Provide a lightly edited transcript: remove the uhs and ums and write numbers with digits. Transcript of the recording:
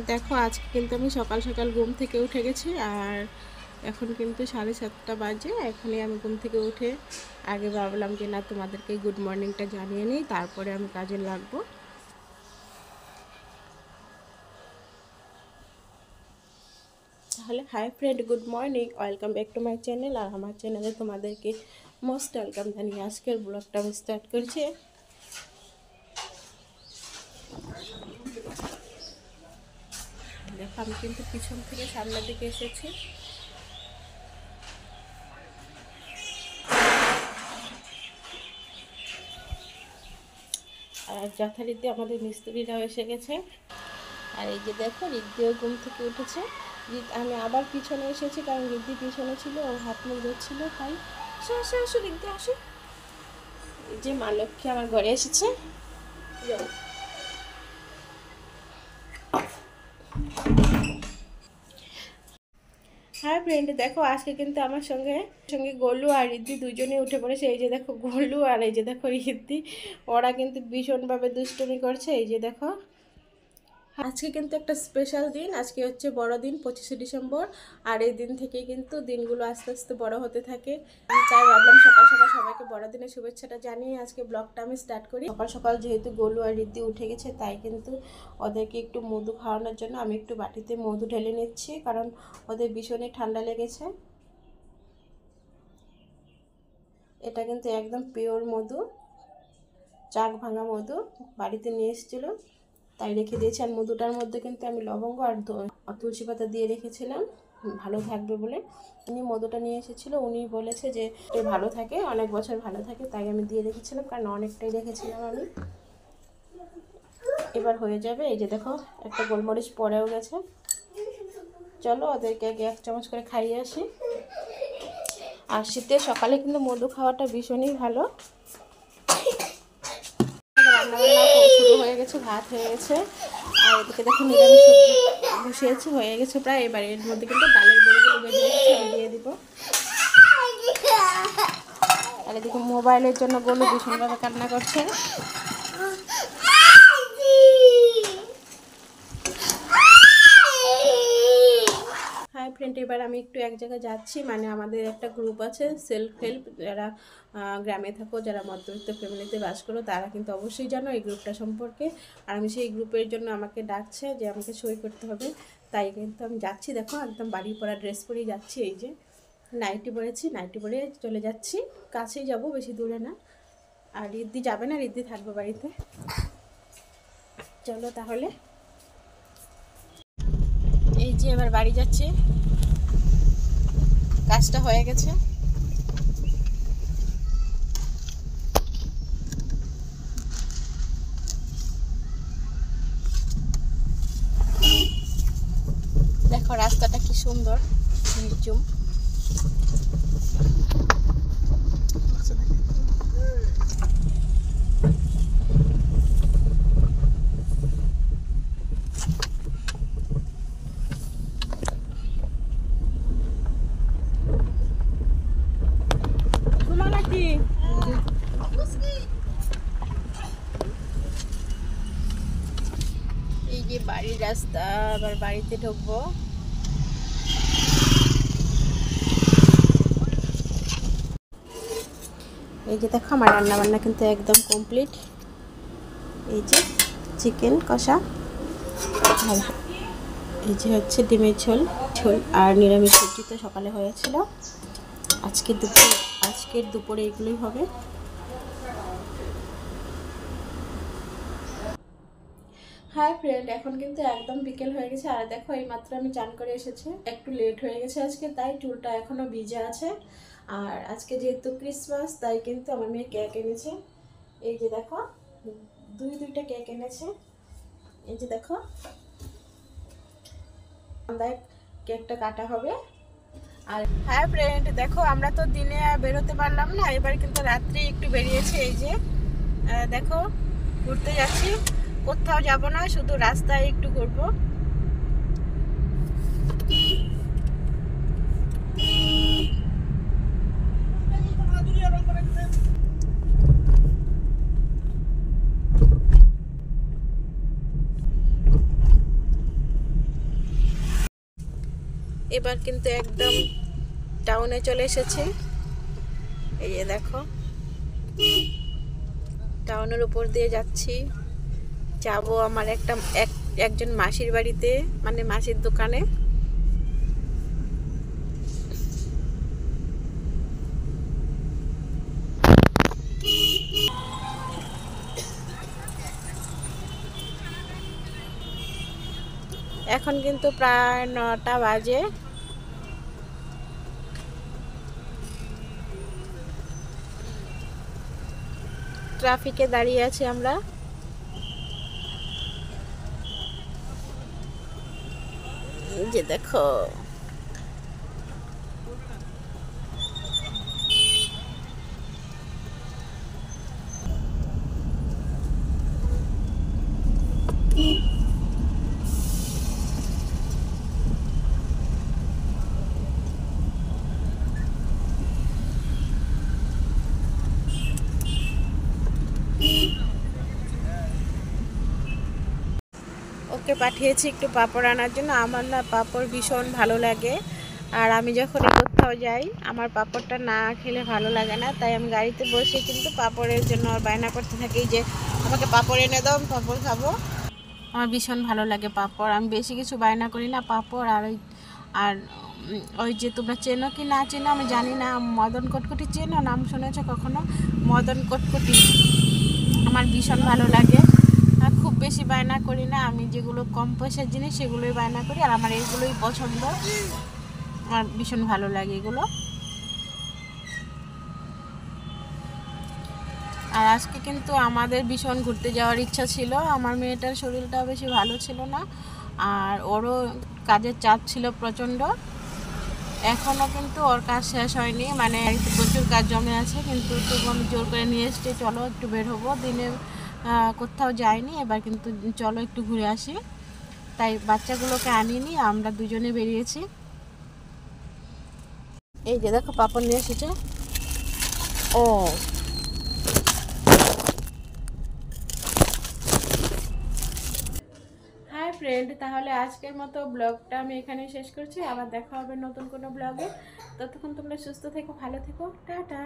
দেখো আজকে কিন্তু আমি সকাল সকাল ঘুম থেকে উঠে গেছি আর এখন কিন্তু 7:30 বাজে। এখনই আমি ঘুম থেকে উঠে আগে ভাবলাম যে না তোমাদেরকে গুড মর্নিংটা জানিয়ে নিই, তারপরে আমি কাজে লাগবো। তাহলে hi friend, good morning, welcome back to my channel. আর আমার চ্যানেলে তোমাদেরকে মোস্ট ওয়েলকাম জানিয়ে আজকের ব্লগটা আমি স্টার্ট করছি। দেখো আমি কিন্তু পিছন থেকে সামনের দিকে এসেছি। আর যথারীতি আমাদের মিস্ত্রিরাও এসে গেছে। আর এই যে দেখো রিদ্ধিও ঘুম থেকে উঠেছে। আমি আবার পিছনে এসেছি কারণ রিদ্ধি পিছনে ছিল, ও হাত মুখ ধরছিল, তাই আসো আসো আসো রিদ্ধি আসো। এই যে মা লক্ষ্মী আমার ঘরে এসেছে। হ্যাঁ ফ্রেন্ড, দেখো আজকে কিন্তু আমার সঙ্গে সঙ্গে গোলু আর রিদ্ধি দুজনেই উঠে পড়েছে। এই যে দেখো গোলু আর এই যে দেখো রিদ্ধি, ওরা কিন্তু ভীষণভাবে দুষ্টুমি করছে। এই যে দেখো আজকে কিন্তু একটা স্পেশাল দিন, আজকে হচ্ছে বড়দিন 25শে ডিসেম্বর। আর এই দিন থেকে কিন্তু দিনগুলো আস্তে আস্তে বড় হতে থাকে। তাই ভাবলাম সকাল সকাল সবাইকে বড়দিনের শুভেচ্ছাটা জানিয়ে আজকে ব্লগটা আমি স্টার্ট করি। সকাল সকাল যেহেতু গোলু আর রিদ্ধি উঠে গেছে, তাই কিন্তু ওদেরকে একটু মধু খাওয়ানোর জন্য আমি একটু বাটিতে মধু ঢেলে নিচ্ছি, কারণ ওদের ভীষণই ঠান্ডা লেগেছে। এটা কিন্তু একদম পিওর মধু, চাক ভাঙা মধু, বাড়িতে নিয়ে এসেছিলো তাই রেখে দিয়েছি। আর মধুটার মধ্যে কিন্তু আমি লবঙ্গ আর তুলসী পাতা দিয়ে রেখেছিলাম ভালো থাকবে বলে। উনি মধুটা নিয়ে এসেছিলো, উনি বলেছে যে ভালো থাকে, অনেক বছর ভালো থাকে, তাই আমি দিয়ে রেখেছিলাম, কারণ অনেকটাই রেখেছিলাম আমি। এবার হয়ে যাবে। এই যে দেখো একটা গোলমরিচ পড়েও গেছে। চলো ওদেরকে আগে 1 চামচ করে খাইয়ে আসি। আর শীতের সকালে কিন্তু মধু খাওয়াটা ভীষণই ভালো। রান্নাবান্না শুরু হয়ে গেছে, ভাত হয়ে গেছে। আর এদিকে দেখো নিরামিষ সবজি বসিয়েছি, হয়ে গেছে প্রায়। এবার এর মধ্যে কিন্তু ডালের বড়িগুলো বেজে রেখেছি, আমি দিয়ে দিব। আর এদিকে মোবাইলের জন্য গোলু ভীষণভাবে কান্না করছে। হাই ফ্রেন্ড, এবার আমি একটু এক জায়গায় যাচ্ছি, মানে আমাদের একটা গ্রুপ আছে সেলফ হেল্প, যারা গ্রামে থাকো, যারা মধ্যবিত্ত ফ্যামিলিতে বাস করো, তারা কিন্তু অবশ্যই জানো এই গ্রুপটা সম্পর্কে। আর আমি সেই গ্রুপের জন্য আমাকে ডাকছে যে আমাকে সই করতে হবে, তাই কিন্তু আমি যাচ্ছি। দেখো একদম বাড়ি পরা ড্রেস পরেই যাচ্ছি। এই যে নাইটি পরেছি, নাইটি পরে চলে যাচ্ছি। কাছেই যাব, বেশি দূরে না। আর রিদ্ধি যাবে না, রিদ্ধি থাকবে বাড়িতে। চলো তাহলে। এই যে এবার বাড়ি যাচ্ছি, কাজটা হয়ে গেছে। দেখো রাস্তাটা কি সুন্দর, নির্ঝুম। এই যে বাড়ির রাস্তা, আবার বাড়িতে ঢুকবো। এই যে দেখো আমার রান্না বান্না কিন্তু একদম কমপ্লিট। এই যে চিকেন কষা, আর এই যে হচ্ছে ডিমের ঝোল ঝোল, আর নিরামিষ সবজি তো সকালে হয়েছিল। আজকের দুপুরে এগুলোই হবে। হাই ফ্রেন্ড, এখন কিন্তু একদম বিকেল হয়ে গেছে। আর দেখো এই মাত্র আমি চান করে এসেছি, একটু লেট হয়ে গেছে আজকে, তাই চুলটা এখনো ভিজে আছে। আর আজকে যেহেতু ক্রিসমাস, তাই কিন্তু আমার মেয়ে কেক এনেছে। এই যে দেখো দুইটা কেক এনেছে। এই যে দেখো দেখ, কেকটা কাটা হবে। আর হ্যাঁ ফ্রেন্ড, দেখো আমরা তো দিনে বেরোতে পারলাম না, এবার কিন্তু রাত্রি একটু বেরিয়েছে। এই যে দেখো ঘুরতে যাচ্ছি, কোথাও যাব না, শুধু রাস্তায় একটু ঘুরবো। এবার কিন্তু একদম টাউনে চলে এসেছি। এই যে দেখো, টাউনের উপর দিয়ে যাচ্ছি, যাব আমার একজন মাসির বাড়িতে, মানে মাসির দোকানে। এখন কিন্তু প্রায় 9টা বাজে। ট্রাফিকে দাঁড়িয়ে আছি আমরা। এই যে দেখো, ওকে পাঠিয়েছি একটু পাঁপড় আনার জন্য। আমার না পাঁপড় ভীষণ ভালো লাগে, আর আমি যখনই কোথাও যাই আমার পাঁপড়টা না খেলে ভালো লাগে না। তাই আমি গাড়িতে বসে কিন্তু পাঁপড়ের জন্য বায়না করতে থাকি যে আমাকে পাঁপড় এনে দাও, আমি পাঁপড় খাবো। আমার ভীষণ ভালো লাগে পাঁপড়। আমি বেশি কিছু বায়না করি না, পাঁপড় আর ওই যে তোমরা চেনো কি না চেনো আমি জানি না, মদন কটকটি চেনো? নাম শুনেছো কখনো? মদন কটকটি আমার ভীষণ ভালো লাগে। খুব বেশি বায়না করি না, আমি যেগুলো কম পয়সার জিনিস সেগুলোই বায়না করি, আর আমার এগুলোই পছন্দ। আমার ভীষণ ভালো লাগে এগুলো। আর আজকে কিন্তু আমাদের ভীষণ ঘুরতে যাওয়ার ইচ্ছা ছিল। আমার মেয়েটার শরীরটা বেশি ভালো ছিল না, আর ওরও কাজের চাপ ছিল প্রচণ্ড। এখনও কিন্তু ওর কাজ শেষ হয়নি, মানে প্রচুর কাজ জমে আছে। কিন্তু তবু আমি জোর করে নিয়ে এসছি, চলো একটু বের হবো। দিনে কোথাও যাইনি, এবার কিন্তু চলো একটু ঘুরে আসি। তাই বাচ্চাগুলোকে আনিনি, আমরা দুজনে বেরিয়েছি। এই যে দেখো পাপড় নিয়ে এসেছে ও। হাই ফ্রেন্ড, তাহলে আজকের মতো ব্লগটা আমি এখানে শেষ করছি। আবার দেখা হবে নতুন কোনো ব্লগে। ততক্ষণ তোমরা সুস্থ থেকো, ভালো থেকো, টাটা।